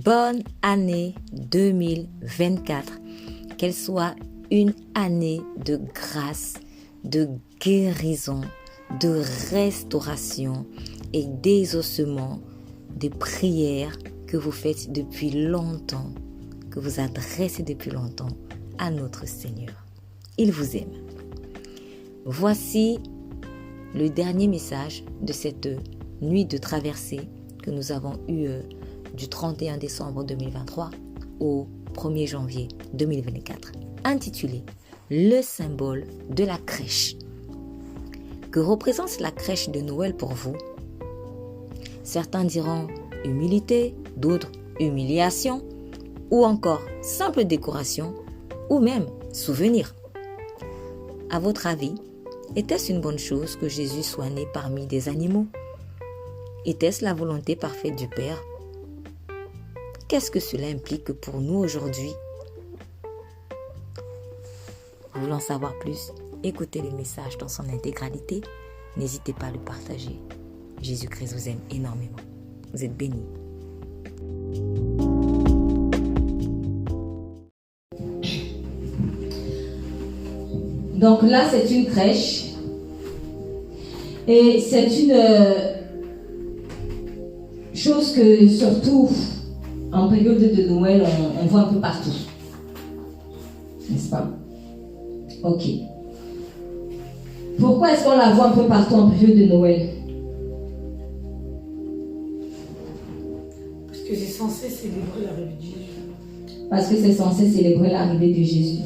bonne année 2024. Qu'elle soit une année de grâce, de guérison, de restauration et d'exaucement des prières que vous faites depuis longtemps, que vous adressez depuis longtemps à notre Seigneur. Il vous aime. Voici le dernier message de cette nuit de traversée que nous avons eue du 31 décembre 2023 au 1er janvier 2024, intitulé « Le symbole de la crèche ». Que représente la crèche de Noël pour vous? Certains diront humilité, d'autres humiliation, ou encore simple décoration, ou même souvenir. À votre avis, était-ce une bonne chose que Jésus soit né parmi des animaux? Était-ce la volonté parfaite du Père? Qu'est-ce que cela implique pour nous aujourd'hui? Voulant savoir plus, écoutez le message dans son intégralité. N'hésitez pas à le partager. Jésus-Christ vous aime énormément. Vous êtes bénis. Donc là, c'est une crèche. Et c'est une chose que, surtout en période de Noël, on voit un peu partout. N'est-ce pas? Ok. Pourquoi est-ce qu'on la voit un peu partout en période de Noël? Parce que c'est censé célébrer l'arrivée de Jésus. Parce que c'est censé célébrer l'arrivée de Jésus.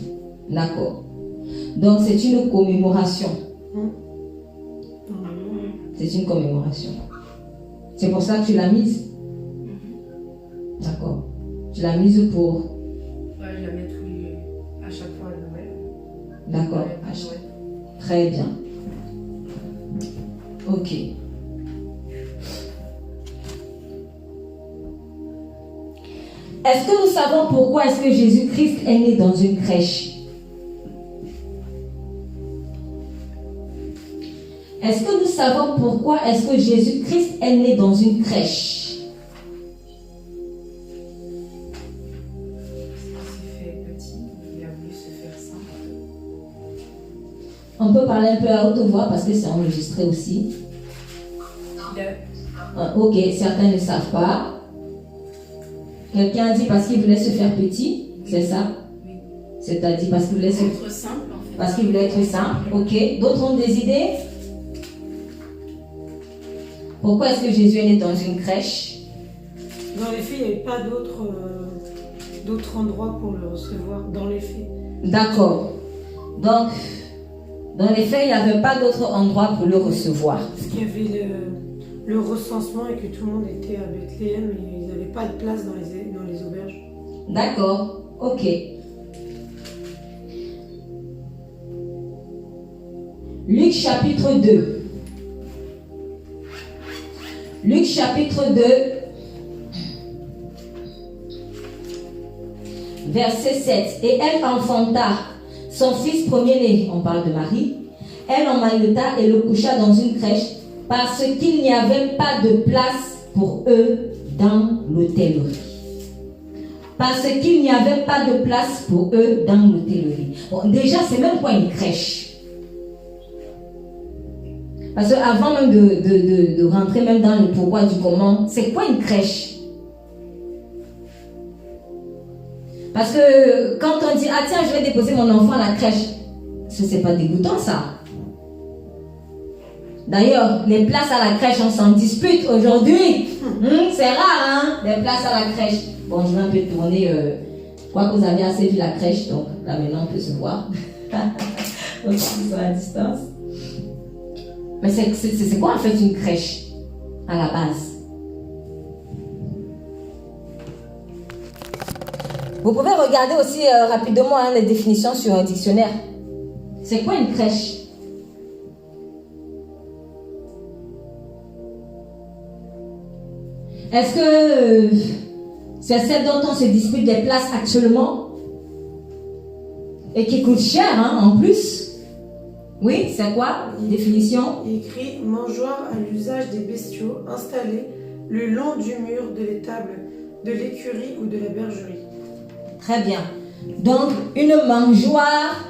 D'accord. Donc c'est une commémoration. C'est une commémoration. C'est pour ça que tu l'as mise? D'accord. Tu l'as mise pour? Ouais, je la mets à chaque fois à Noël. D'accord. Très bien. Ok. Est-ce que nous savons pourquoi est-ce que Jésus-Christ est né dans une crèche? Est-ce que nous savons pourquoi est-ce que Jésus-Christ est né dans une crèche? Parce qu'il s'est fait petit, il a voulu se faire simple. On peut parler un peu à haute voix parce que c'est enregistré aussi. Ok, certains ne savent pas. Quelqu'un a dit parce qu'il voulait se faire petit, c'est ça? Oui. C'est-à-dire parce qu'il voulait se... Être simple en fait. Parce qu'il voulait être simple, ok. D'autres ont des idées? Pourquoi est-ce que Jésus est né dans une crèche? Dans les faits, il n'y avait pas d'autres endroits pour le recevoir, dans les faits. D'accord. Donc, dans les faits, il n'y avait pas d'autre endroit pour le recevoir. Parce qu'il y avait le recensement et que tout le monde était à Bethléem et ils n'avaient pas de place dans les auberges. D'accord, ok. Luc chapitre 2. Luc chapitre 2, verset 7. Et elle enfanta son fils premier-né, on parle de Marie. Elle en maillota et le coucha dans une crèche parce qu'il n'y avait pas de place pour eux dans l'hôtellerie. Parce qu'il n'y avait pas de place pour eux dans l'hôtellerie. Bon, déjà, c'est même pas une crèche. Parce qu'avant même de rentrer même dans le pourquoi du comment, c'est quoi une crèche? Parce que quand on dit, ah tiens, je vais déposer mon enfant à la crèche, c'est pas dégoûtant ça. D'ailleurs, les places à la crèche, on s'en dispute aujourd'hui. C'est rare, hein, les places à la crèche. Bon, je vais un peu tourner, je crois que vous avez assez vu la crèche, donc là maintenant on peut se voir. Donc, ils sont à distance. Mais c'est quoi en fait une crèche à la base? Vous pouvez regarder aussi rapidement les définitions sur un dictionnaire. C'est quoi une crèche? Est-ce que c'est celle dont on se dispute des places actuellement et qui coûte cher hein, en plus? Oui, c'est quoi? Définition? Il écrit « Mangeoire à l'usage des bestiaux installés le long du mur de l'étable de l'écurie ou de la bergerie. Très bien. Donc, une mangeoire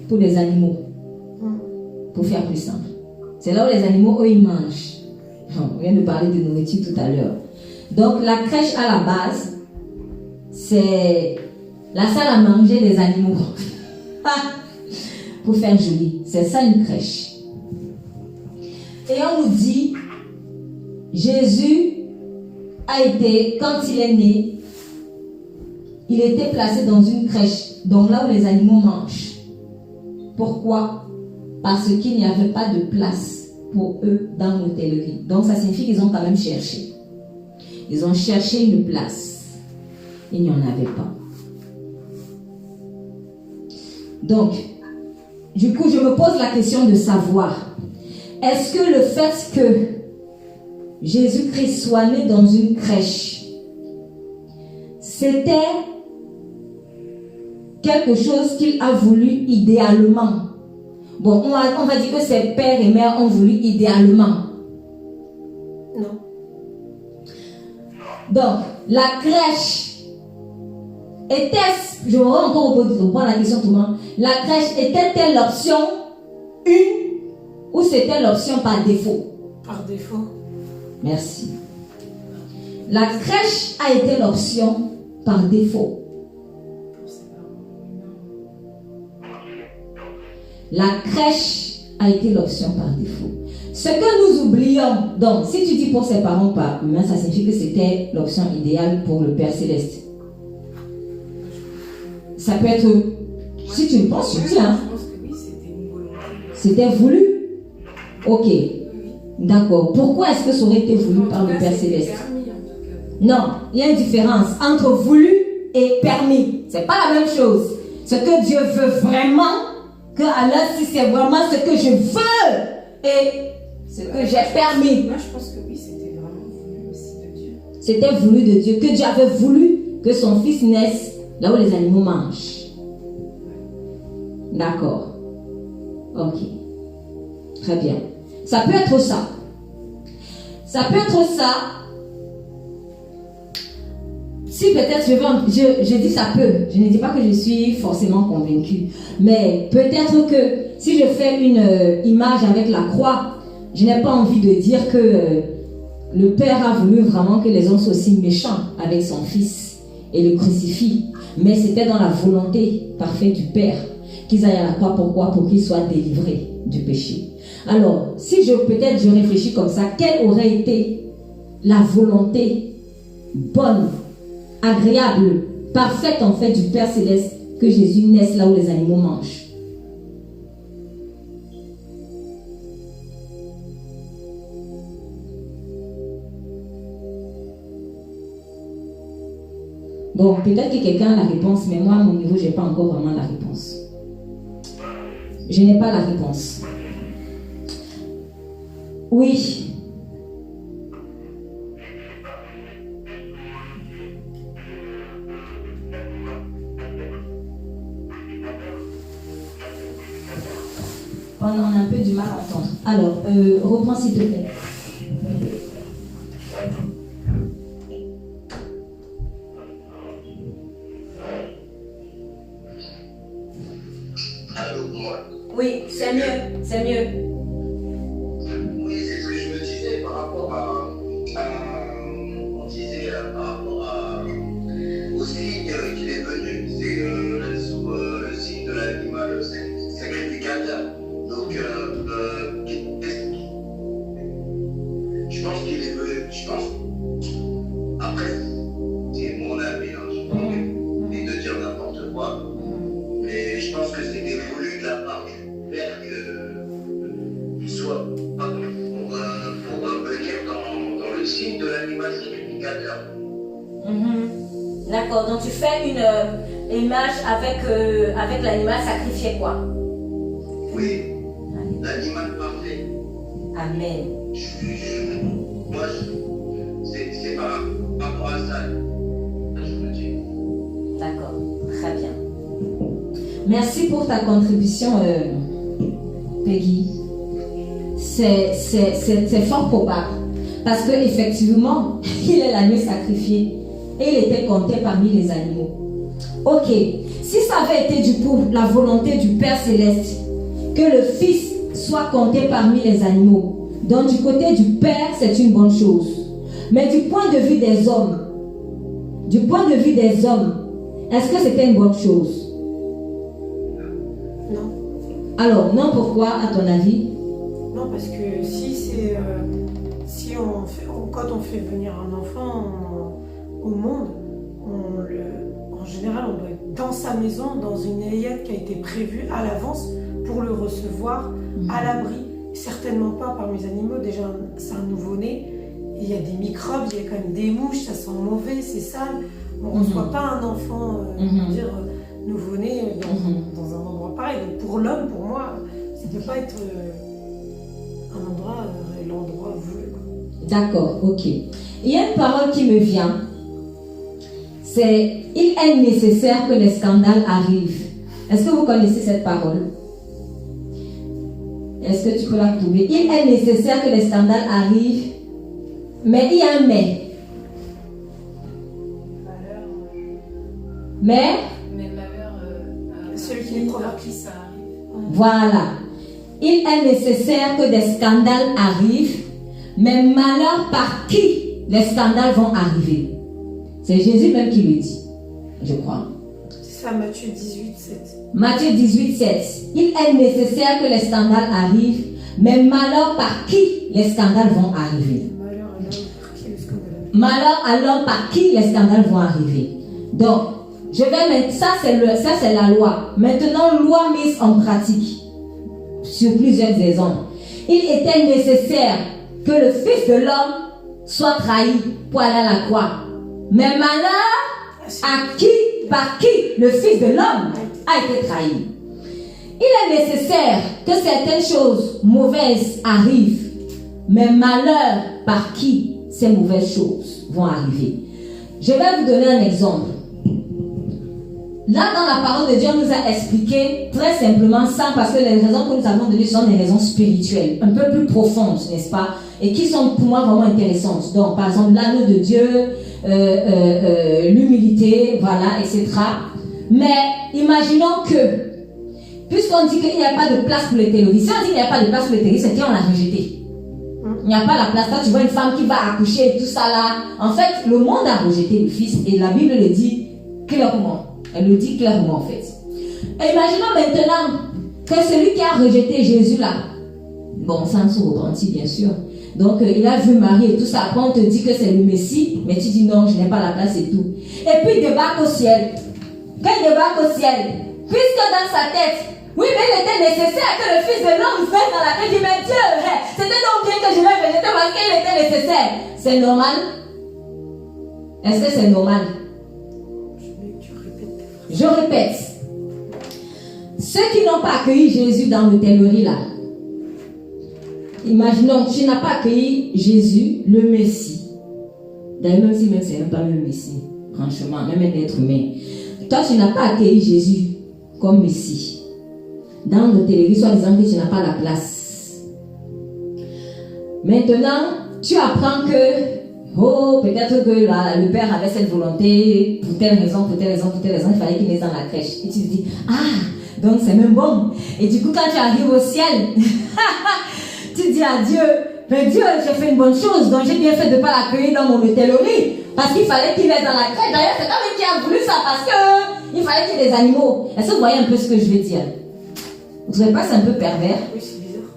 pour les animaux. Pour faire plus simple. C'est là où les animaux, eux, ils mangent. On vient de parler de nourriture tout à l'heure. Donc, la crèche à la base, c'est la salle à manger des animaux. Pour faire joli. C'est ça une crèche. Et on nous dit, Jésus a été, quand il est né, il était placé dans une crèche, donc là où les animaux mangent. Pourquoi? Parce qu'il n'y avait pas de place pour eux dans l'hôtellerie. Donc ça signifie qu'ils ont quand même cherché. Ils ont cherché une place. Il n'y en avait pas. Donc, du coup, je me pose la question de savoir, est-ce que le fait que Jésus-Christ soit né dans une crèche, c'était quelque chose qu'il a voulu idéalement? Bon, on va dire que ses pères et mères ont voulu idéalement. Non. Donc, la crèche était-ce, je vais encore reprendre la question autrement, la crèche était-elle l'option 1 ou c'était l'option par défaut? Par défaut. Merci. La crèche a été l'option par défaut. La crèche a été l'option par défaut. Ce que nous oublions, donc, si tu dis pour ses parents par humain, ça signifie que c'était l'option idéale pour le Père Céleste. Ça peut être, si tu le penses, tu dis, hein. Je pense que oui, c'était une volonté. C'était voulu? Ok. D'accord. Pourquoi est-ce que ça aurait été voulu par le Père Céleste? Permis, en tout cas. Non, il y a une différence entre voulu et permis. C'est pas la même chose. Ce que Dieu veut vraiment, que alors si c'est vraiment ce que je veux et ce que j'ai permis. Moi, je pense que oui, c'était vraiment voulu aussi de Dieu. C'était voulu de Dieu, que Dieu avait voulu que son fils naisse là où les animaux mangent. D'accord. Ok. Très bien. Ça peut être ça. Ça peut être ça. Si peut-être je dis ça peut, je ne dis pas que je suis forcément convaincue, mais peut-être que si je fais une image avec la croix, je n'ai pas envie de dire que le Père a voulu vraiment que les hommes soient aussi méchants avec son Fils et le crucifient, mais c'était dans la volonté parfaite du Père qu'ils aillent à la croix. Pourquoi? Pour qu'ils soient délivrés du péché. Alors, si je réfléchis comme ça, quelle aurait été la volonté bonne, agréable, parfaite en fait du Père Céleste que Jésus naisse là où les animaux mangent? Bon, peut-être que quelqu'un a la réponse, mais moi à mon niveau, je n'ai pas encore vraiment la réponse. Je n'ai pas la réponse. Oui. On a un peu du mal à entendre. Alors, reprends s'il te plaît. Allô, moi. Oui, c'est mieux, c'est mieux. Oui, c'est ce que je me disais par rapport on disait par rapport au signe qu'il est venu, c'est sous le signe de l'animal sacrificateur. Donc, je pense qu'il est venu, après, c'est mon avis, hein, je pense et de dire n'importe quoi, mais je pense que c'était voulu de la part du Père qu'il soit pour venir dans le signe de l'animal sacrificateur. D'accord, donc tu fais une image avec l'animal sacrifié, quoi. Oui, l'animal parfait. Amen. Moi, c'est par rapport à ça, je me dis. D'accord, très bien. Merci pour ta contribution, Peggy. C'est fort probable. Parce qu'effectivement, il est l'agneau sacrifié. et il était compté parmi les animaux. Ok, si ça avait été du coup la volonté du Père Céleste que le Fils soit compté parmi les animaux, donc du côté du Père, c'est une bonne chose. Mais du point de vue des hommes, est-ce que c'était une bonne chose? Non. Alors, non, pourquoi, à ton avis? Non, parce que quand on fait venir un enfant au monde, en général, on doit être dans sa maison, dans une ayette qui a été prévue à l'avance pour le recevoir à l'abri. Certainement pas par mes animaux. Déjà, c'est un nouveau-né. Il y a des microbes, il y a quand même des mouches, ça sent mauvais, c'est sale. On ne reçoit pas un enfant nouveau-né dans un endroit pareil. Donc pour l'homme, pour moi, ça ne peut pas être l'endroit voulu. D'accord, ok. Il y a une parole qui me vient. C'est « Il est nécessaire que les scandales arrivent ». Est-ce que vous connaissez cette parole? Est-ce que tu peux la trouver? Il est nécessaire que les scandales arrivent, mais il y a un mais. Mais malheur celui qui provoque qui ça arrive. voilà. Il est nécessaire que des scandales arrivent, mais malheur par qui les scandales vont arriver. C'est Jésus même qui le dit, je crois. C'est ça, Matthieu 18, 7. Matthieu 18, 7. Il est nécessaire que les scandales arrivent, mais malheur par qui les scandales vont arriver. Malheur à l'homme par qui les scandales vont arriver. Donc, je vais mettre ça, c'est la loi. Maintenant, loi mise en pratique sur plusieurs exemples. Il était nécessaire que le Fils de l'homme soit trahi pour aller à la croix. Mais malheur à qui, par qui le Fils de l'homme a été trahi. Il est nécessaire que certaines choses mauvaises arrivent, mais malheur par qui ces mauvaises choses vont arriver. Je vais vous donner un exemple. Là, dans la parole de Dieu, on nous a expliqué très simplement ça, parce que les raisons que nous avons données sont des raisons spirituelles, un peu plus profondes, n'est-ce pas? Et qui sont pour moi vraiment intéressantes. Donc, par exemple, l'anneau de Dieu, l'humilité, voilà, etc. Mais imaginons que, puisqu'on dit qu'il n'y a pas de place pour les terroristes, si on dit qu'il n'y a pas de place pour les terroristes, c'est qu'on l'a rejeté. Il n'y a pas la place. Toi, tu vois une femme qui va accoucher et tout ça là. En fait, le monde a rejeté le Fils et la Bible le dit clairement. Elle le dit clairement en fait. Et imaginons maintenant que celui qui a rejeté Jésus là, bon, ça se repentit bien sûr. Donc, il a vu Marie et tout ça. Après, on te dit que c'est le Messie, mais tu dis non, je n'ai pas la place et tout. Et puis, il débarque au ciel. Quand il débarque au ciel, puisque dans sa tête, oui, mais il était nécessaire que le Fils de l'homme vienne dans la terre. Il dit, mais Dieu, c'était donc bien que je l'ai rejeté parce qu'il était nécessaire. C'est normal? Est-ce que c'est normal? Je répète. Ceux qui n'ont pas accueilli Jésus dans l'hôtellerie là, imaginons que tu n'as pas accueilli Jésus, le Messie. D'ailleurs, même si c'est même pas le Messie, franchement, même un être humain. Toi, tu n'as pas accueilli Jésus comme Messie. Dans l'hôtellerie, soit disant que tu n'as pas la place. Maintenant, tu apprends que peut-être que le père avait cette volonté, pour telle raison, il fallait qu'il naisse dans la crèche. Et tu te dis, donc c'est même bon. Et du coup, quand tu arrives au ciel, tu dis à Dieu, mais Dieu, j'ai fait une bonne chose, donc j'ai bien fait de ne pas l'accueillir dans mon hôtellerie, parce qu'il fallait qu'il naisse dans la crèche. D'ailleurs, c'est toi-même qui a voulu ça, parce qu'il fallait qu'il y ait des animaux. Est-ce que vous voyez un peu ce que je veux dire? Vous ne trouvez pas c'est un peu pervers? Oui, c'est bizarre.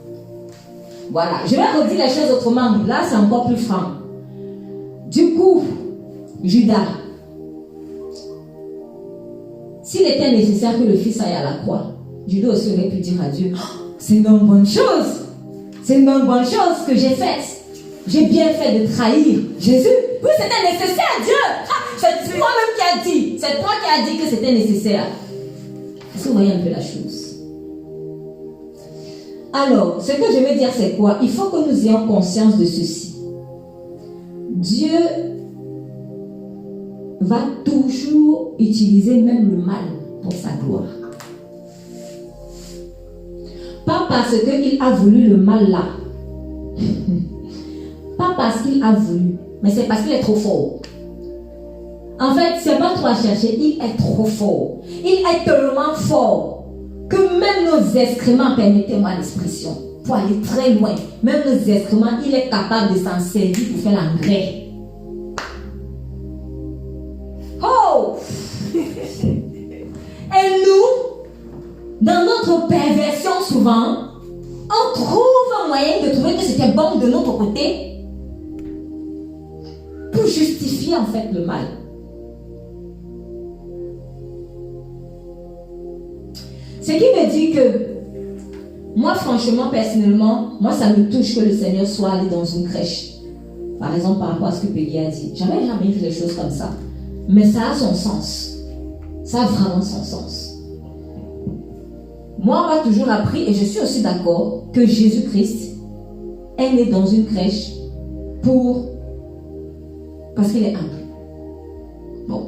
Voilà, je vais redire les choses autrement. Là, c'est encore plus franc. Du coup, Judas, s'il était nécessaire que le Fils aille à la croix, Judas aussi aurait pu dire à Dieu, c'est une bonne chose. C'est une bonne chose que j'ai faite. J'ai bien fait de trahir Jésus. Oui, c'était nécessaire, Dieu. C'est toi-même qui as dit. C'est toi qui as dit que c'était nécessaire. Est-ce que vous voyez un peu la chose? Alors, ce que je veux dire, c'est quoi? Il faut que nous ayons conscience de ceci. Dieu va toujours utiliser même le mal pour sa gloire. Pas parce qu'il a voulu le mal là. Pas parce qu'il a voulu, mais c'est parce qu'il est trop fort. En fait, c'est pas trop à chercher, il est trop fort. Il est tellement fort que même nos excréments, permettez-moi l'expression, pour aller très loin, même nos excréments, il est capable de s'en servir pour faire l'engrais. Oh! Et nous, dans notre perversion souvent, on trouve un moyen de trouver que c'était bon de notre côté pour justifier en fait le mal. Ce qui me dit que moi franchement, personnellement, moi ça me touche que le Seigneur soit allé dans une crèche. Par exemple, par rapport à ce que Peggy a dit. J'avais jamais vu des choses comme ça. Mais ça a son sens. Ça a vraiment son sens. Moi, on m'a toujours appris, et je suis aussi d'accord, que Jésus-Christ est né dans une crèche parce qu'il est humble. Bon,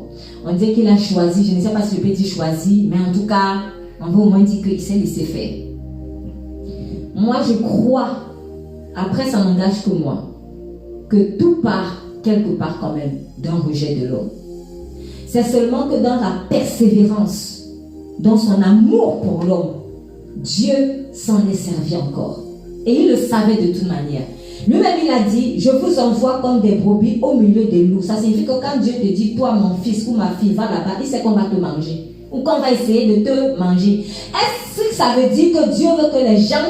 on dit qu'il a choisi, je ne sais pas si je peux dire choisi, mais en tout cas, on va au moins dire qu'il s'est laissé faire. Moi, je crois, après ça n'engage que moi, que tout part, quelque part quand même, d'un rejet de l'homme. C'est seulement que dans la persévérance, dans son amour pour l'homme, Dieu s'en est servi encore. Et il le savait de toute manière. Lui-même, il a dit, je vous envoie comme des brebis au milieu des loups. Ça signifie que quand Dieu te dit, toi mon fils ou ma fille, va là-bas, il sait qu'on va te manger. Ou qu'on va essayer de te manger. Est-ce que ça veut dire que Dieu veut que les gens,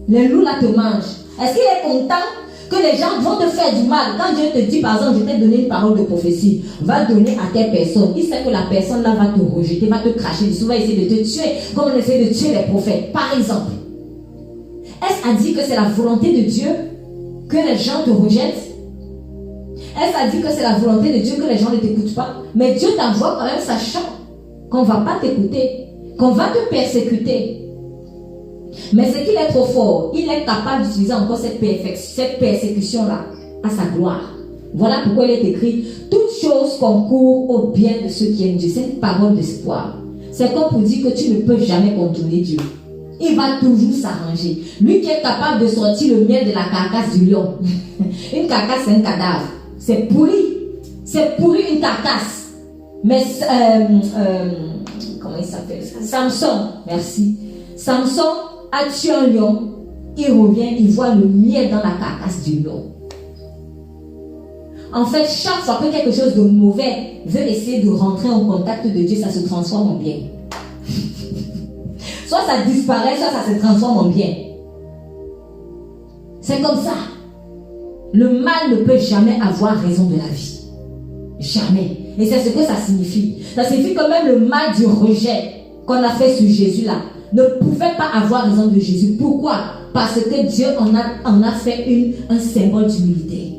les loups là te mangent? Est-ce qu'il est content que les gens vont te faire du mal? Quand Dieu te dit, par exemple, je t'ai donné une parole de prophétie, va donner à telle personne. Il sait que la personne là va te rejeter, va te cracher dessus, va essayer de te tuer, comme on essaie de tuer les prophètes. Par exemple, est-ce à dire que c'est la volonté de Dieu que les gens te rejettent? Est-ce à dire que c'est la volonté de Dieu que les gens ne t'écoutent pas? Mais Dieu t'envoie quand même sachant qu'on ne va pas t'écouter, qu'on va te persécuter. Mais c'est qu'il est trop fort. Il est capable d'utiliser encore cette persécution-là à sa gloire. Voilà pourquoi il est écrit: toutes choses concourent au bien de ceux qui aiment Dieu. C'est une parole d'espoir. C'est comme pour dire que tu ne peux jamais contourner Dieu. Il va toujours s'arranger. Lui qui est capable de sortir le miel de la carcasse du lion. Une carcasse, c'est un cadavre. C'est pourri. C'est pourri, une carcasse. Mais comment il s'appelle? Samson. Merci. Samson a tué un lion. Il revient, il voit le miel dans la carcasse du lion. En fait, chaque fois que quelque chose de mauvais veut essayer de rentrer en contact de Dieu, ça se transforme en bien. Soit ça disparaît, soit ça se transforme en bien. C'est comme ça. Le mal ne peut jamais avoir raison de la vie. Jamais. Et c'est ce que ça signifie. Ça signifie que même le mal du rejet qu'on a fait sur Jésus là ne pouvait pas avoir raison de Jésus. Pourquoi? Parce que Dieu en a fait un symbole d'humilité.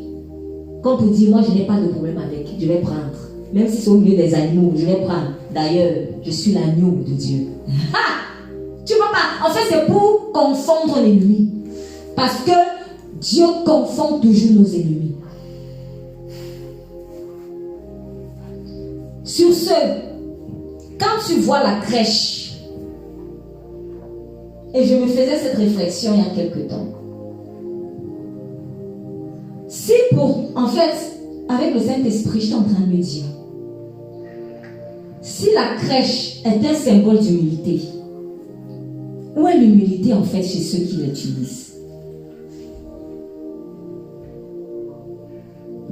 Comme pour dire, moi je n'ai pas de problème avec, je vais prendre. Même si c'est au milieu des animaux, je vais prendre. D'ailleurs, je suis l'agneau de Dieu. Tu vois pas? En fait, c'est pour confondre l'ennemi. Parce que Dieu confond toujours nos ennemis. Sur ce, quand tu vois la crèche, et je me faisais cette réflexion il y a quelque temps. Si en fait, avec le Saint-Esprit, je suis en train de me dire, si la crèche est un symbole d'humilité, où est l'humilité en fait chez ceux qui l'utilisent?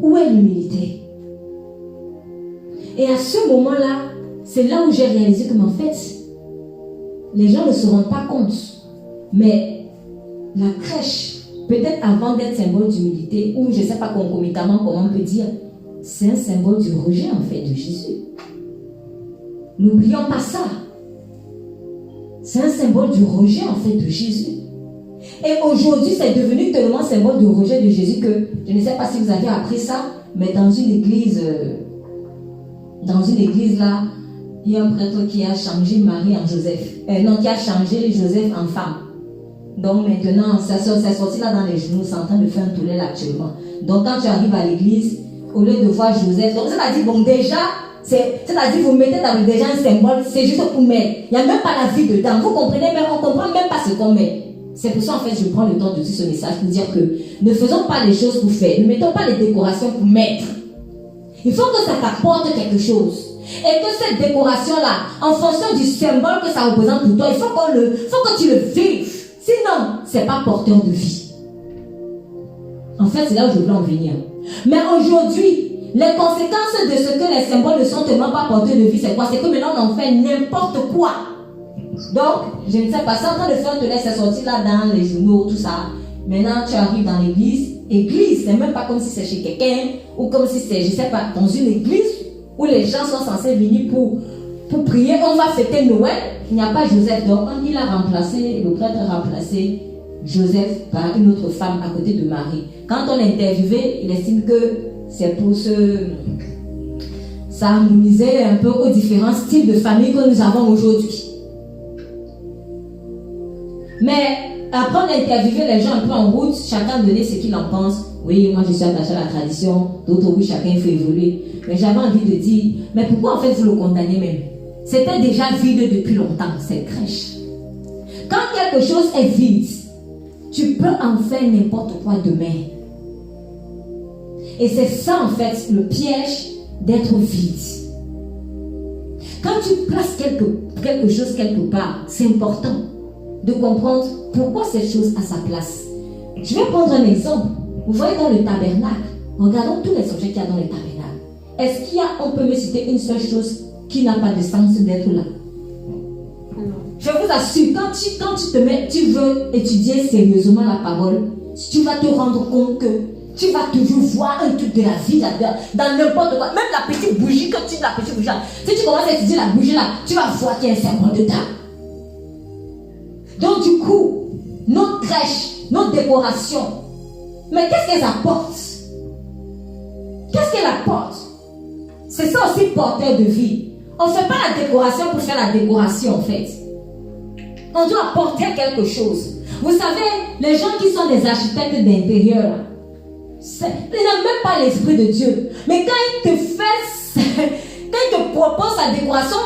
Où est l'humilité? Et à ce moment-là, c'est là où j'ai réalisé que, en fait, les gens ne se rendent pas compte. Mais la crèche, peut-être avant d'être symbole d'humilité, ou je ne sais pas concomitamment comment on peut dire, c'est un symbole du rejet en fait de Jésus. N'oublions pas ça. C'est un symbole du rejet en fait de Jésus. Et aujourd'hui, c'est devenu tellement symbole du rejet de Jésus que, je ne sais pas si vous avez appris ça, mais dans une église là, il y a un prêtre qui a changé Marie en Joseph. Non, qui a changé Joseph en femme. Donc maintenant, c'est sorti là dans les genoux, c'est en train de faire un tollé là actuellement. Donc quand tu arrives à l'église, au lieu de voir Joseph, donc c'est-à-dire, bon déjà, c'est-à-dire vous mettez dans déjà un symbole, c'est juste pour mettre. Il n'y a même pas la vie dedans. Vous comprenez, mais on ne comprend même pas ce qu'on met. C'est pour ça en fait je prends le temps de dire ce message pour dire que ne faisons pas les choses pour faire, ne mettons pas les décorations pour mettre. Il faut que ça t'apporte quelque chose. Et que cette décoration-là, en fonction du symbole que ça représente pour toi, il faut que tu le vives. Sinon, c'est pas porteur de vie. En fait, c'est là où je veux en venir. Mais aujourd'hui, les conséquences de ce que les symboles ne sont tellement pas porteurs de vie, c'est quoi? C'est que maintenant on en fait n'importe quoi. Donc, je ne sais pas, c'est en train de faire, te laisser sortir là dans les journaux, tout ça. Maintenant, tu arrives dans l'église. Église, c'est même pas comme si c'est chez quelqu'un ou comme si c'est, je sais pas, dans une église où les gens sont censés venir pour prier. On va fêter Noël. Il n'y a pas Joseph. Donc, il a remplacé, le prêtre a remplacé Joseph par une autre femme à côté de Marie. Quand on l'a interviewé, il estime que c'est pour s'harmoniser un peu aux différents styles de famille que nous avons aujourd'hui. Mais après on a interviewé les gens un peu en route, chacun donnait ce qu'il en pense. Oui, moi je suis attaché à la tradition, d'autres oui, chacun fait évoluer. Mais j'avais envie de dire, mais pourquoi en fait vous le condamnez même? C'était déjà vide depuis longtemps, cette crèche. Quand quelque chose est vide, tu peux en faire n'importe quoi demain. Et c'est ça en fait le piège d'être vide. Quand tu places quelque chose quelque part, c'est important de comprendre pourquoi cette chose a sa place. Je vais prendre un exemple. Vous voyez dans le tabernacle, regardons tous les objets qu'il y a dans le tabernacle. Est-ce qu'il y a, on peut me citer une seule chose qui n'a pas de sens d'être là? Non. Je vous assure, quand tu veux étudier sérieusement la parole, tu vas te rendre compte que tu vas toujours voir un truc de la vie là-dedans, dans n'importe quoi. Même la petite bougie que tu la petite bougie là, si tu commences à étudier la bougie là, tu vas voir qu'il y a un symbole dedans. Donc du coup, nos crèches, nos décorations, mais qu'est-ce qu'elles apportent? Qu'est-ce qu'elles apportent? C'est ça aussi porteur de vie. On ne fait pas la décoration pour faire la décoration en fait. On doit apporter quelque chose. Vous savez, les gens qui sont des architectes d'intérieur, ils n'ont même pas l'esprit de Dieu. Mais quand il te propose sa décoration,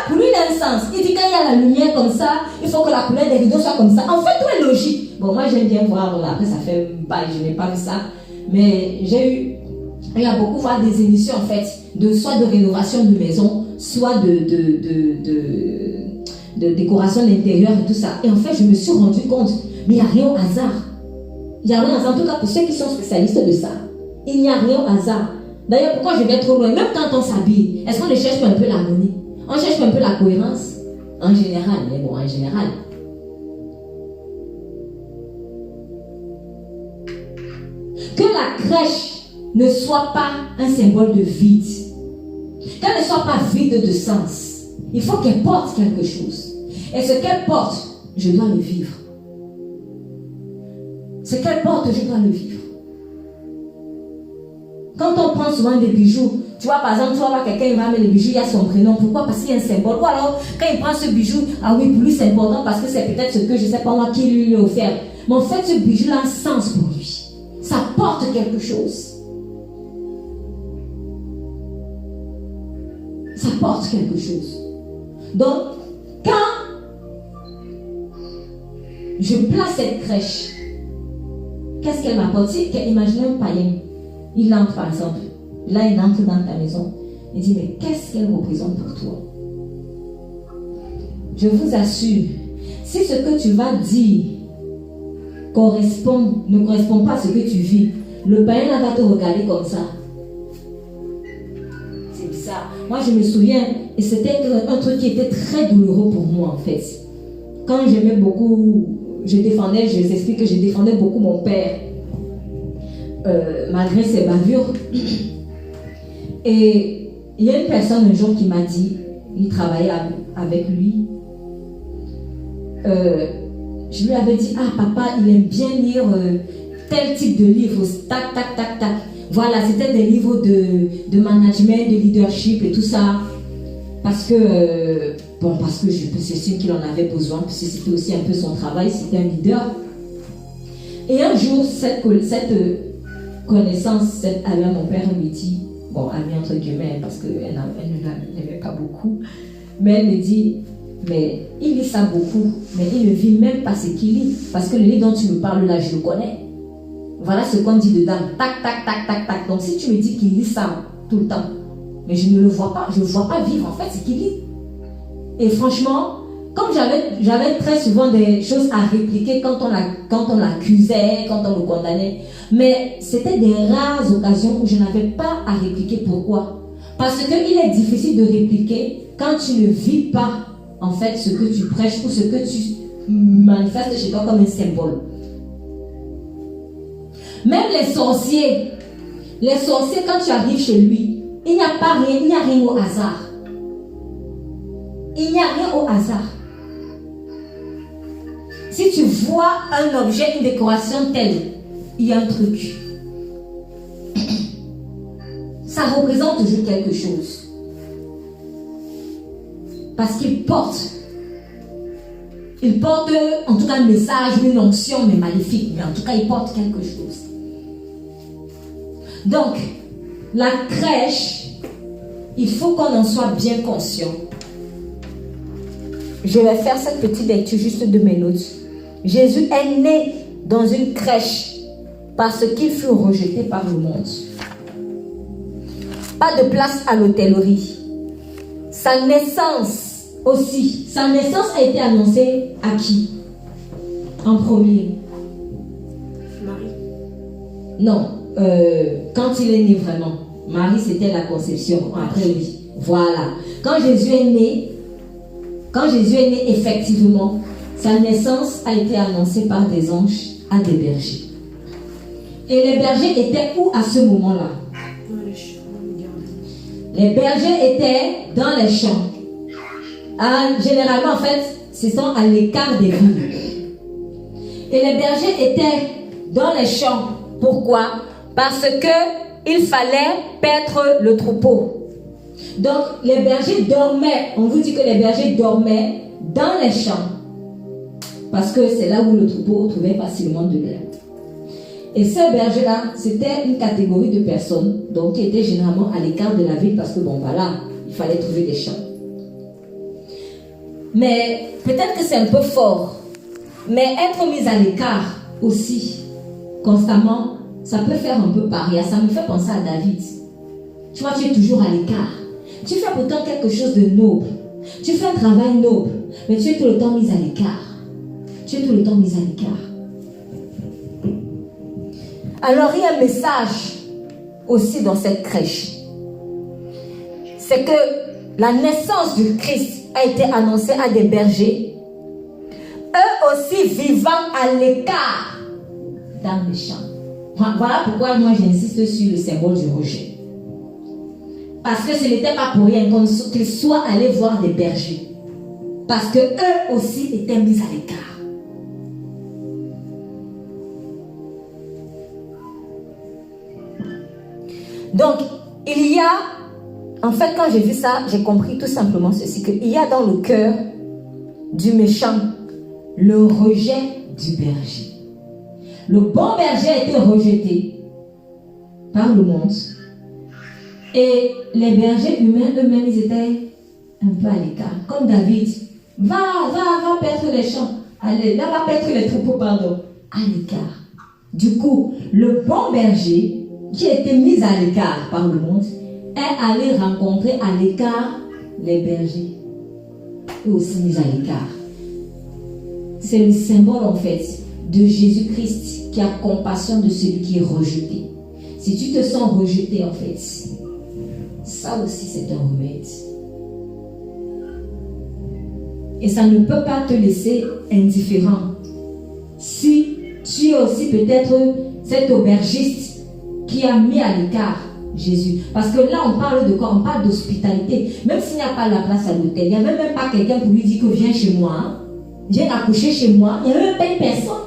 pour lui il a un sens. Il dit quand il y a la lumière comme ça, il faut que la couleur des rideaux soit comme ça. En fait, tout est logique. Bon, moi j'aime bien voir, là, après ça fait un bail, je n'ai pas vu ça. Mais il y a beaucoup voir des émissions en fait, soit de rénovation de maison, soit de décoration d'intérieur et tout ça. Et en fait, je me suis rendu compte, mais il n'y a rien au hasard. Il n'y a rien au hasard. En tout cas, pour ceux qui sont spécialistes de ça, il n'y a rien au hasard. D'ailleurs, pourquoi je vais trop loin? Même quand on s'habille, est-ce qu'on ne cherche pas un peu l'harmonie? On cherche un peu la cohérence? En général, mais bon, en général. Que la crèche ne soit pas un symbole de vide. Qu'elle ne soit pas vide de sens. Il faut qu'elle porte quelque chose. Et ce qu'elle porte, je dois le vivre. Ce qu'elle porte, je dois le vivre. Quand on prend souvent des bijoux, tu vois, par exemple, tu vas voir quelqu'un, il va mettre le bijou, il y a son prénom. Pourquoi? Parce qu'il y a un symbole. Ou alors, quand il prend ce bijou, ah oui, pour lui c'est important parce que c'est peut-être ce que je sais pas moi qui lui a offert. Mais en fait, ce bijou-là a un sens pour lui. Ça porte quelque chose. Ça porte quelque chose. Donc, quand je place cette crèche, qu'est-ce qu'elle m'apporte? Imaginez un païen. Il entre par exemple. Là, il entre dans ta maison. Il dit, mais qu'est-ce qu'elle représente pour toi? Je vous assure, si ce que tu vas dire ne correspond pas à ce que tu vis, le païen là va te regarder comme ça. C'est bizarre. Moi, je me souviens, et c'était un truc qui était très douloureux pour moi en fait. Quand j'aimais beaucoup, je vous explique que je défendais beaucoup mon père. Malgré ses bavures. Et il y a une personne un jour qui m'a dit, il travaillait avec lui, je lui avais dit, ah papa, il aime bien lire tel type de livre, tac, tac, tac, tac. Voilà, c'était des livres de management, de leadership et tout ça. Parce que je sais qu'il en avait besoin, parce que c'était aussi un peu son travail, c'était un leader. Et un jour, cette connaissance, cette amie à mon père lui dit, bon, amie entre guillemets, parce qu'elle ne l'aimait pas beaucoup, mais elle me dit, mais il lit ça beaucoup, mais il ne vit même pas ce qu'il lit, parce que le livre dont tu me parles là, je le connais. Voilà ce qu'on dit dedans, tac, tac, tac, tac, tac. Donc si tu me dis qu'il lit ça tout le temps. Mais je ne le vois pas, je ne vois pas vivre en fait ce qu'il dit. Et franchement, comme j'avais très souvent des choses à répliquer quand on l'accusait, quand on le condamnait, mais c'était des rares occasions où je n'avais pas à répliquer. Pourquoi? Parce qu'il est difficile de répliquer quand tu ne vis pas en fait ce que tu prêches ou ce que tu manifestes chez toi comme un symbole. Même les sorciers, quand tu arrives chez lui, il n'y a rien au hasard. Il n'y a rien au hasard. Si tu vois un objet, une décoration telle, il y a un truc. Ça représente toujours quelque chose. Parce qu'il porte en tout cas un message, une onction, mais maléfique. Mais en tout cas, il porte quelque chose. Donc, la crèche, il faut qu'on en soit bien conscient. Je vais faire cette petite lecture juste de mes notes. Jésus est né dans une crèche parce qu'il fut rejeté par le monde. Pas de place à l'hôtellerie. Sa naissance aussi. Sa naissance a été annoncée à qui? En premier? Marie. Non. Quand il est né vraiment. Marie, c'était la conception. Après lui. Voilà. Quand Jésus est né, effectivement, sa naissance a été annoncée par des anges à des bergers. Et les bergers étaient où à ce moment-là? Les bergers étaient dans les champs. Généralement, en fait, ce sont à l'écart des villes. Et les bergers étaient dans les champs. Pourquoi? Parce qu'il fallait paître le troupeau. Donc, les bergers dormaient. On vous dit que les bergers dormaient dans les champs. Parce que c'est là où le troupeau trouvait facilement de l'herbe. Et ces bergers-là, c'était une catégorie de personnes donc, qui étaient généralement à l'écart de la ville parce que, bon, voilà, il fallait trouver des champs. Mais peut-être que c'est un peu fort. Mais être mis à l'écart aussi, constamment, ça peut faire un peu paria. Ça me fait penser à David. Tu vois, tu es toujours à l'écart. Tu fais pourtant quelque chose de noble. Tu fais un travail noble. Mais tu es tout le temps mis à l'écart. Tu es tout le temps mis à l'écart. Alors, il y a un message aussi dans cette crèche. C'est que la naissance du Christ a été annoncée à des bergers. Eux aussi vivant à l'écart dans les champs. Voilà pourquoi moi j'insiste sur le symbole du rejet. Parce que ce n'était pas pour rien qu'ils soient allés voir des bergers. Parce que eux aussi étaient mis à l'écart. Donc, il y a, en fait, quand j'ai vu ça, j'ai compris tout simplement ceci, qu'il y a dans le cœur du méchant le rejet du berger. Le bon berger a été rejeté par le monde. Et les bergers humains eux-mêmes, ils étaient un peu à l'écart. Comme David, va paître les champs. Allez, là, va paître les troupeaux, pardon. À l'écart. Du coup, le bon berger, qui a été mis à l'écart par le monde, est allé rencontrer à l'écart les bergers. Eux aussi mis à l'écart. C'est le symbole en fait de Jésus-Christ qui a compassion de celui qui est rejeté. Si tu te sens rejeté en fait, ça aussi c'est un remède. Et ça ne peut pas te laisser indifférent. Si tu es aussi peut-être cet aubergiste qui a mis à l'écart Jésus. Parce que là, on parle de quoi? On parle d'hospitalité. Même s'il n'y a pas la place à l'hôtel, il n'y a même pas quelqu'un pour lui dire que viens chez moi. Hein? Viens accoucher chez moi. Il n'y a même pas une personne.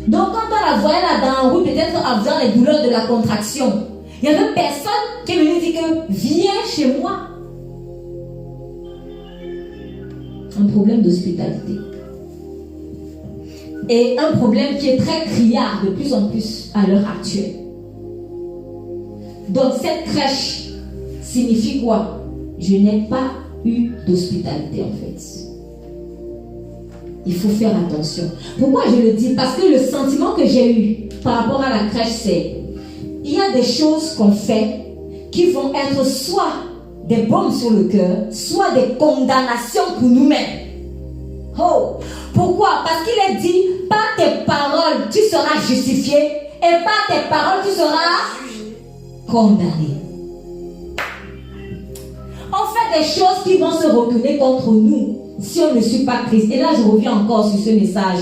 Donc, quand on la voyait là dans la rue, peut-être en faisant les douleurs de la contraction, il n'y avait personne qui est venu dire que viens chez moi. Un problème d'hospitalité. Et un problème qui est très criard de plus en plus à l'heure actuelle. Donc cette crèche signifie quoi? Je n'ai pas eu d'hospitalité en fait. Il faut faire attention. Pourquoi je le dis? Parce que le sentiment que j'ai eu par rapport à la crèche, c'est il y a des choses qu'on fait qui vont être soit des baumes sur le cœur, soit des condamnations pour nous-mêmes. Oh, pourquoi? Parce qu'il est dit, par tes paroles, tu seras justifié, et par tes paroles, tu seras condamné. On fait des choses qui vont se retourner contre nous si on ne suit pas Christ. Et là, je reviens encore sur ce message.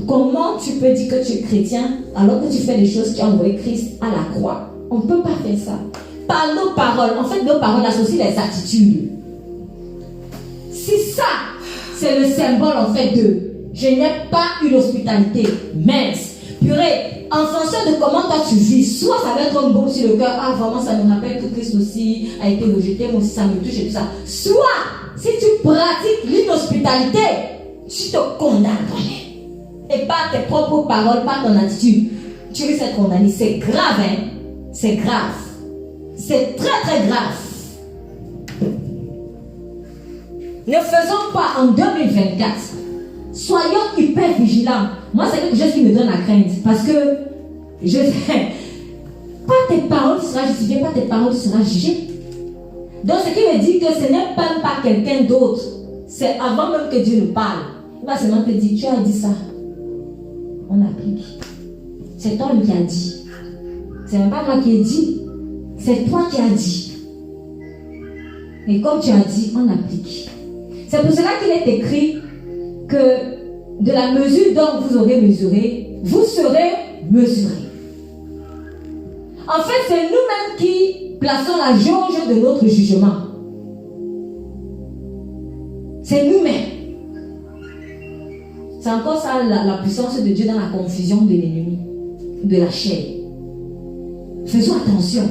Comment tu peux dire que tu es chrétien alors que tu fais des choses qui ont envoyé Christ à la croix? On ne peut pas faire ça. Par nos paroles. En fait, nos paroles associent les attitudes. Si ça, c'est le symbole en fait de je n'ai pas une hospitalité mince. Purée, en fonction de comment toi tu vis, soit ça va être un baume sur le cœur, ah vraiment ça me rappelle que Christ aussi a été rejeté, moi aussi ça me touche et tout ça. Soit, si tu pratiques l'inhospitalité, tu te condamnes toi-même. Et par tes propres paroles, par ton attitude, tu risques d'être condamné. C'est grave, hein? C'est grave. C'est très très grave. Ne faisons pas en 2024. Soyons hyper vigilants. Moi, c'est quelque chose qui me donne la crainte. Parce que je sais, pas tes paroles, tu seras justifié, pas tes paroles, tu seras jugé. Donc, ce qui me dit que ce n'est pas quelqu'un d'autre. C'est avant même que Dieu ne parle. Il va seulement te dire, tu as dit ça. On applique. C'est toi qui a dit. C'est même pas moi qui ai dit. C'est toi qui as dit. Et comme tu as dit, on applique. C'est pour cela qu'il est écrit que de la mesure dont vous aurez mesuré, vous serez mesurés. En fait, c'est nous-mêmes qui plaçons la jauge de notre jugement. C'est nous-mêmes. C'est encore ça la puissance de Dieu dans la confusion de l'ennemi, de la chair. Faisons attention.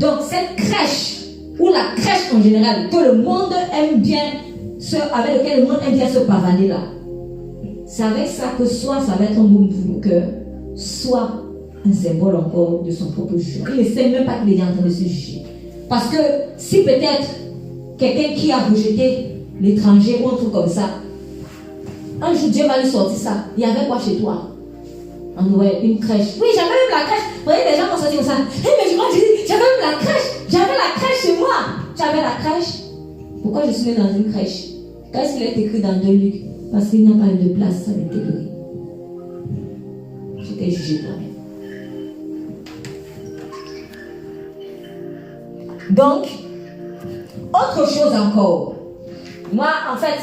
Donc cette crèche, ou la crèche en général, que le monde aime bien, avec lequel le monde aime bien se pavaner là, c'est avec ça que soit ça va être un baume pour le cœur, soit un symbole encore de son propre jugement. Il ne sait même pas qu'il est en train de se juger. Parce que si peut-être quelqu'un qui a rejeté l'étranger ou un truc comme ça, un jour Dieu va lui sortir ça. Il y avait quoi chez toi? On aurait une crèche. Oui, j'avais même la crèche. Vous voyez, les gens vont sortir comme ça. Hey, mais je crois que j'avais même la crèche. J'avais la crèche chez moi. J'avais la crèche. Pourquoi je suis né dans une crèche? Qu'est-ce qu'il est écrit dans 2 Luc? Parce qu'il n'y a pas eu de place à l'intérieur. J'étais jugé toi-même. Donc, autre chose encore. Moi, en fait,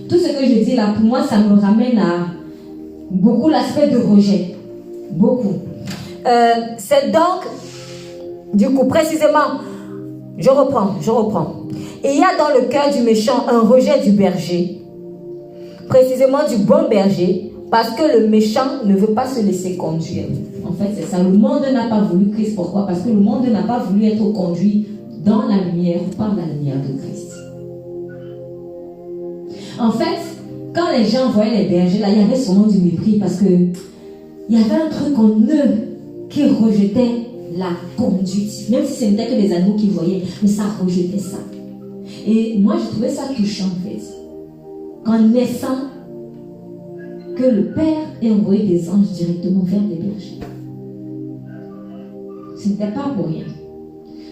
tout ce que je dis là, pour moi, ça me ramène à beaucoup l'aspect de rejet. Beaucoup. C'est donc, du coup, précisément, je reprends. Il y a dans le cœur du méchant un rejet du berger, précisément du bon berger, parce que le méchant ne veut pas se laisser conduire. En fait, c'est ça. Le monde n'a pas voulu Christ. Pourquoi? Parce que le monde n'a pas voulu être conduit dans la lumière, par la lumière de Christ. En fait, quand les gens voyaient les bergers, là, il y avait sûrement du mépris parce que il y avait un truc en eux qui rejetait la conduite. Même si ce n'était que des animaux qui voyaient, mais ça rejetait ça. Et moi, je trouvais ça touchant, en fait. Qu'en naissant, que le Père ait envoyé des anges directement vers les bergers. Ce n'était pas pour rien.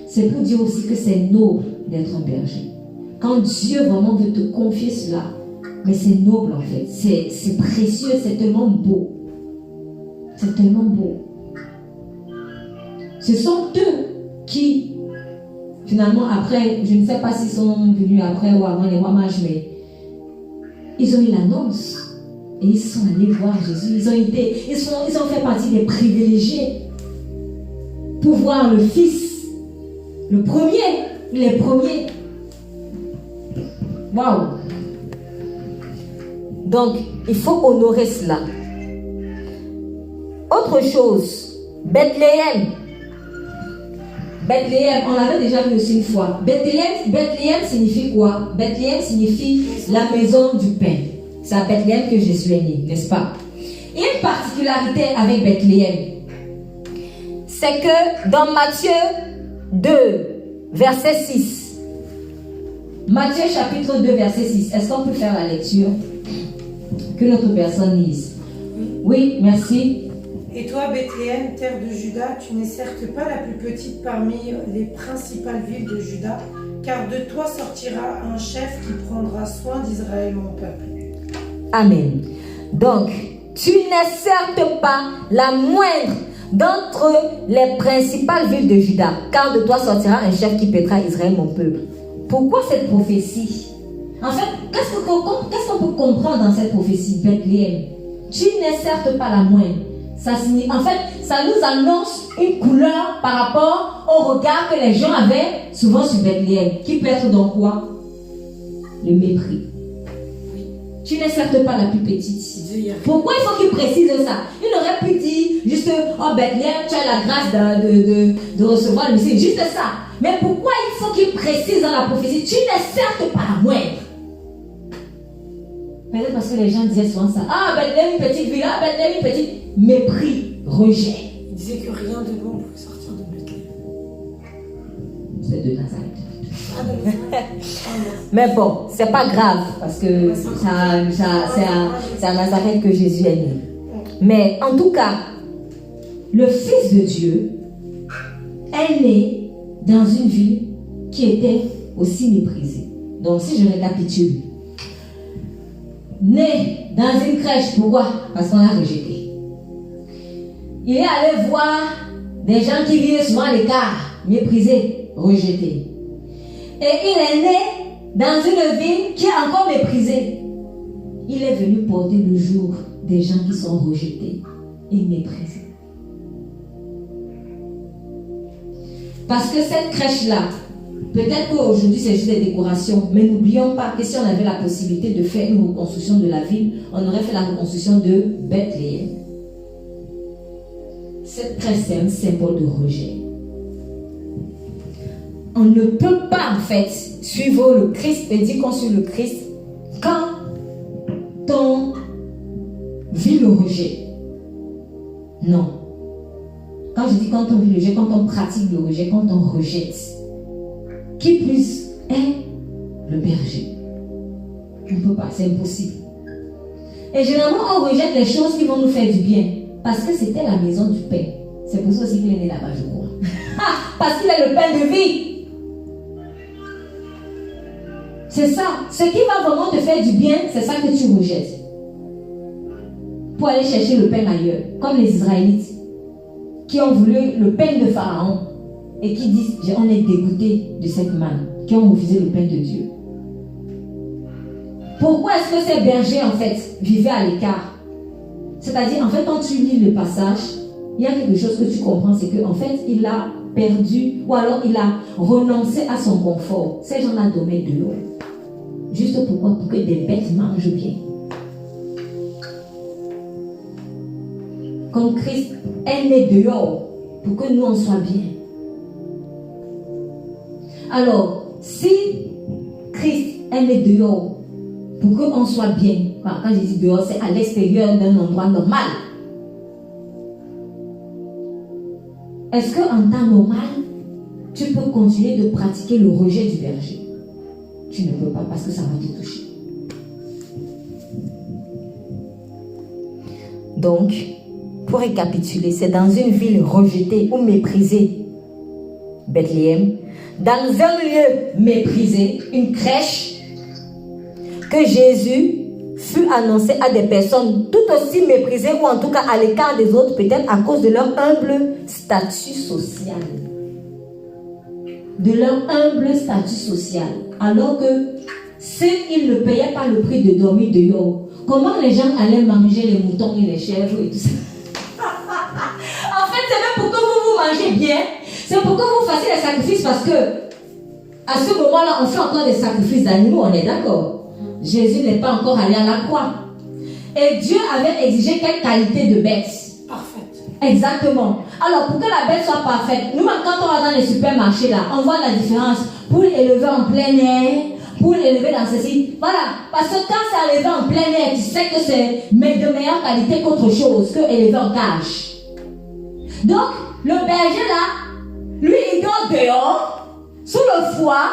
C'est pour dire aussi que c'est noble d'être un berger. Quand Dieu vraiment veut te confier cela, mais c'est noble en fait, c'est précieux, c'est tellement beau. C'est tellement beau. Ce sont eux qui, finalement, après, je ne sais pas s'ils sont venus après ou avant les rois mages, mais ils ont eu l'annonce et ils sont allés voir Jésus. Ils ont fait partie des privilégiés pour voir le Fils, le premier, les premiers. Waouh! Donc, il faut honorer cela. Autre chose, Bethléem. Bethléem, on l'avait déjà vu aussi une fois. Bethléem signifie quoi? Bethléem signifie la maison du pain. C'est à Bethléem que Jésus est né, n'est-ce pas? Il y a une particularité avec Bethléem. C'est que dans Matthieu 2, verset 6, Matthieu chapitre 2, verset 6, est-ce qu'on peut faire la lecture? Que notre personne lise. Oui, merci. Et toi, Bethléem, terre de Juda, tu n'es certes pas la plus petite parmi les principales villes de Juda, car de toi sortira un chef qui prendra soin d'Israël, mon peuple. Amen. Donc, tu n'es certes pas la moindre d'entre les principales villes de Juda, car de toi sortira un chef qui paîtra Israël, mon peuple. Pourquoi cette prophétie? En fait, qu'est-ce qu'on peut comprendre dans cette prophétie, Bethléem? Tu n'es certes pas la moindre. Ça signifie, en fait, ça nous annonce une couleur par rapport au regard que les gens avaient souvent sur Bethléem, qui peut être donc quoi? Le mépris. Tu n'es certes pas la plus petite. Pourquoi il faut qu'il précise ça? Il aurait pu dire juste, oh Bethléem, tu as la grâce de recevoir le Messie. Juste ça. Mais pourquoi il faut qu'il précise dans la prophétie? Tu n'es certes pas la moindre. Peut-être parce que les gens disaient souvent ça. Ah, Bethléem, une petite ville. Ah, Bethléem, une petite. Mépris, rejet. Il disait que rien de bon pouvait sortir de Bethléem. C'est de Nazareth. Mais bon, c'est pas grave parce que c'est à Nazareth que Jésus est né. Mais en tout cas, le Fils de Dieu est né dans une ville qui était aussi méprisée. Donc si je récapitule, né dans une crèche, pourquoi? Parce qu'on l'a rejeté. Il est allé voir des gens qui vivaient souvent à l'écart, méprisés, rejetés. Et il est né dans une ville qui est encore méprisée. Il est venu porter le jour des gens qui sont rejetés et méprisés. Parce que cette crèche-là, peut-être qu'aujourd'hui c'est juste des décorations, mais n'oublions pas que si on avait la possibilité de faire une reconstruction de la ville, on aurait fait la reconstruction de Bethléem. Cette crèche, c'est un symbole de rejet. On ne peut pas en fait suivre le Christ et dire qu'on suit le Christ quand on vit le rejet. Non. Quand je dis quand on vit le rejet, quand on pratique le rejet, quand on rejette. Qui plus est le berger. On ne peut pas, c'est impossible. Et généralement, on rejette les choses qui vont nous faire du bien. Parce que c'était la maison du pain. C'est pour ça aussi qu'il est né là-bas, je crois. Parce qu'il est le pain de vie. C'est ça. Ce qui va vraiment te faire du bien, c'est ça que tu rejettes. Pour aller chercher le pain ailleurs. Comme les Israélites qui ont voulu le pain de Pharaon et qui disent, on est dégoûté de cette manne, qui ont refusé le pain de Dieu. Pourquoi est-ce que ces bergers, en fait, vivaient à l'écart? C'est-à-dire, en fait, quand tu lis le passage, il y a quelque chose que tu comprends, c'est qu'en fait, il a perdu, ou alors il a renoncé à son confort. Ces gens-là dormaient de l'eau. Juste pourquoi? Pour que des bêtes mangent bien. Comme Christ est né dehors, pour que nous, on soit bien. Alors, si Christ est né dehors, pour qu'on soit bien, quand je dis dehors, c'est à l'extérieur d'un endroit normal. Est-ce qu'en temps normal, tu peux continuer de pratiquer le rejet du berger? Tu ne peux pas parce que ça va te toucher. Donc, pour récapituler, c'est dans une ville rejetée ou méprisée, Bethléem, dans un lieu méprisé, une crèche, que Jésus fut annoncé à des personnes tout aussi méprisées ou en tout cas à l'écart des autres, peut-être à cause de leur humble statut social. De leur humble statut social. Alors que s'ils ne payaient pas le prix de dormir dehors, comment les gens allaient manger les moutons et les chèvres et tout ça? En fait, c'est même pour que vous mangez bien. C'est pour que vous fassiez des sacrifices parce que à ce moment-là, on fait encore des sacrifices d'animaux, on est d'accord? Jésus n'est pas encore allé à la croix. Et Dieu avait exigé quelle qualité de bête? Parfaite. Exactement. Alors, pour que la bête soit parfaite, nous-mêmes, quand on va dans les supermarchés, là, on voit la différence. Pour l'élever en plein air, pour l'élever dans ceci. Voilà. Parce que quand c'est élevé en plein air, tu sais que c'est de meilleure qualité qu'autre chose, que élevé en cage. Donc, le berger, là, lui, il dort dehors, sous le foie.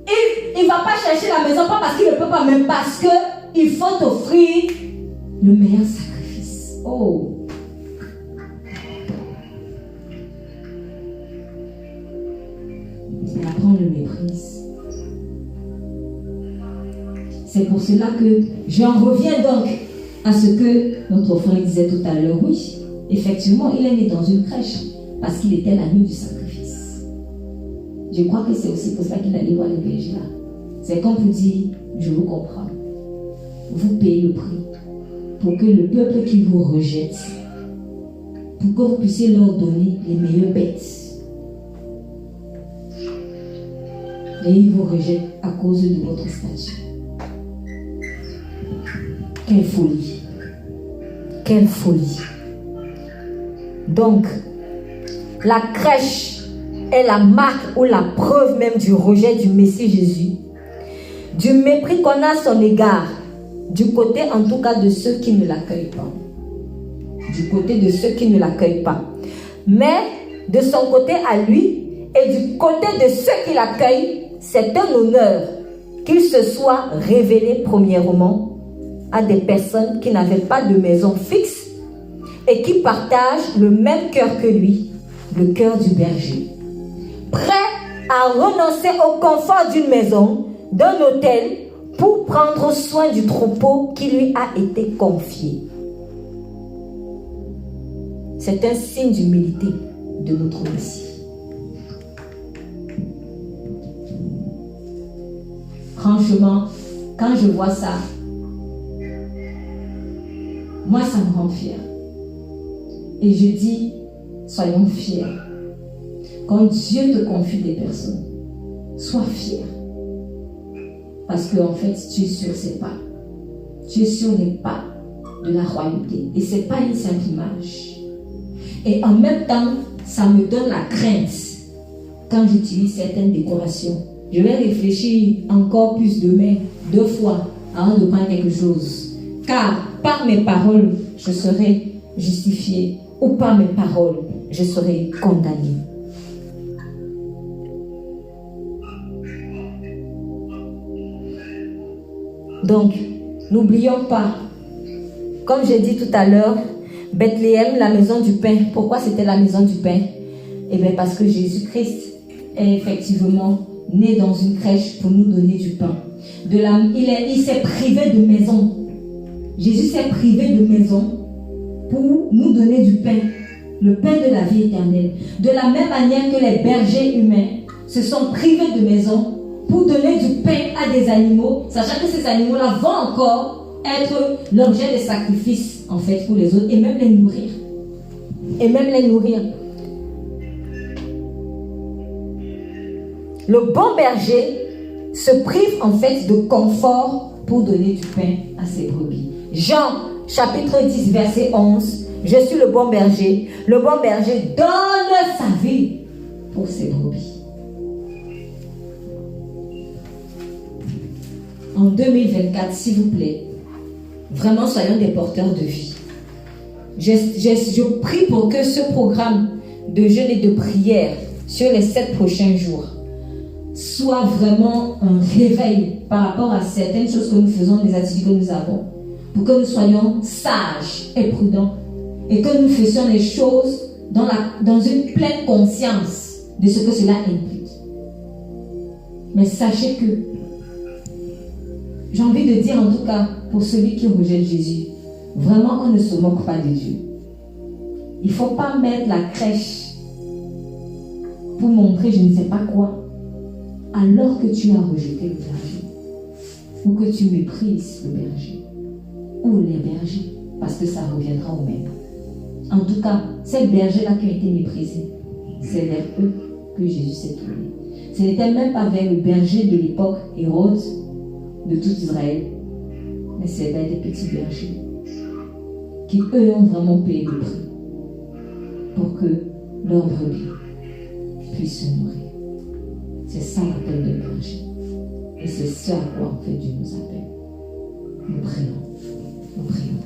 Il ne va pas chercher la maison, pas parce qu'il ne peut pas, mais parce qu'il faut offrir le meilleur sacrifice. Oh! enfants le méprisent. C'est pour cela que j'en reviens donc à ce que notre frère disait tout à l'heure. Oui, effectivement, il est né dans une crèche parce qu'il était l'ami du sacrifice. Je crois que c'est aussi pour ça qu'il allait voir les bergers là. C'est comme vous dire, je vous comprends. Vous payez le prix pour que le peuple qui vous rejette, pour que vous puissiez leur donner les meilleures bêtes. Et ils vous rejettent à cause de votre statut. Quelle folie! Quelle folie! Donc, la crèche est la marque ou la preuve même du rejet du Messie Jésus, du mépris qu'on a à son égard, du côté en tout cas de ceux qui ne l'accueillent pas. Du côté de ceux qui ne l'accueillent pas. Mais de son côté à lui et du côté de ceux qui l'accueillent, c'est un honneur qu'il se soit révélé premièrement à des personnes qui n'avaient pas de maison fixe et qui partagent le même cœur que lui, le cœur du berger. Prêt à renoncer au confort d'une maison, d'un hôtel, pour prendre soin du troupeau qui lui a été confié. C'est un signe d'humilité de notre Messie. Franchement, quand je vois ça, moi ça me rend fière. Et je dis, soyons fiers. Quand Dieu te confie des personnes, sois fier. Parce qu'en fait, tu es sur ses pas. Tu es sur les pas de la royauté. Et ce n'est pas une simple image. Et en même temps, ça me donne la crainte quand j'utilise certaines décorations. Je vais réfléchir encore plus demain, 2 fois, avant de prendre quelque chose. Car par mes paroles, je serai justifié. Ou par mes paroles, je serai condamné. Donc, n'oublions pas, comme j'ai dit tout à l'heure, Bethléem, la maison du pain. Pourquoi c'était la maison du pain? Eh bien, parce que Jésus-Christ est effectivement né dans une crèche pour nous donner du pain. Il s'est privé de maison. Jésus s'est privé de maison pour nous donner du pain, le pain de la vie éternelle. De la même manière que les bergers humains se sont privés de maison pour donner du pain à des animaux, sachant que ces animaux-là vont encore être l'objet de sacrifices en fait pour les autres et même les nourrir. Et même les nourrir. Le bon berger se prive en fait de confort pour donner du pain à ses brebis. Jean chapitre 10 verset 11. Je suis le bon berger. Le bon berger donne sa vie pour ses brebis. En 2024, s'il vous plaît, vraiment soyons des porteurs de vie. Je prie pour que ce programme de jeûne et de prière sur les 7 prochains jours soit vraiment un réveil par rapport à certaines choses que nous faisons, des activités que nous avons, pour que nous soyons sages et prudents et que nous fassions les choses dans une pleine conscience de ce que cela implique. Mais sachez que j'ai envie de dire en tout cas pour celui qui rejette Jésus, vraiment on ne se moque pas de Dieu. Il ne faut pas mettre la crèche pour montrer je ne sais pas quoi alors que tu as rejeté le berger ou que tu méprises le berger ou les bergers parce que ça reviendra au même. En tout cas, ces bergers-là qui ont été méprisés, c'est vers eux que Jésus s'est tourné. Ce n'était même pas vers le berger de l'époque Hérode de tout Israël, mais c'est vers des petits bergers qui eux ont vraiment payé le prix pour que leurs brebis puissent se nourrir. C'est ça l'appel de berger. Et c'est ce à quoi en fait Dieu nous appelle. Nous prions. Nous prions.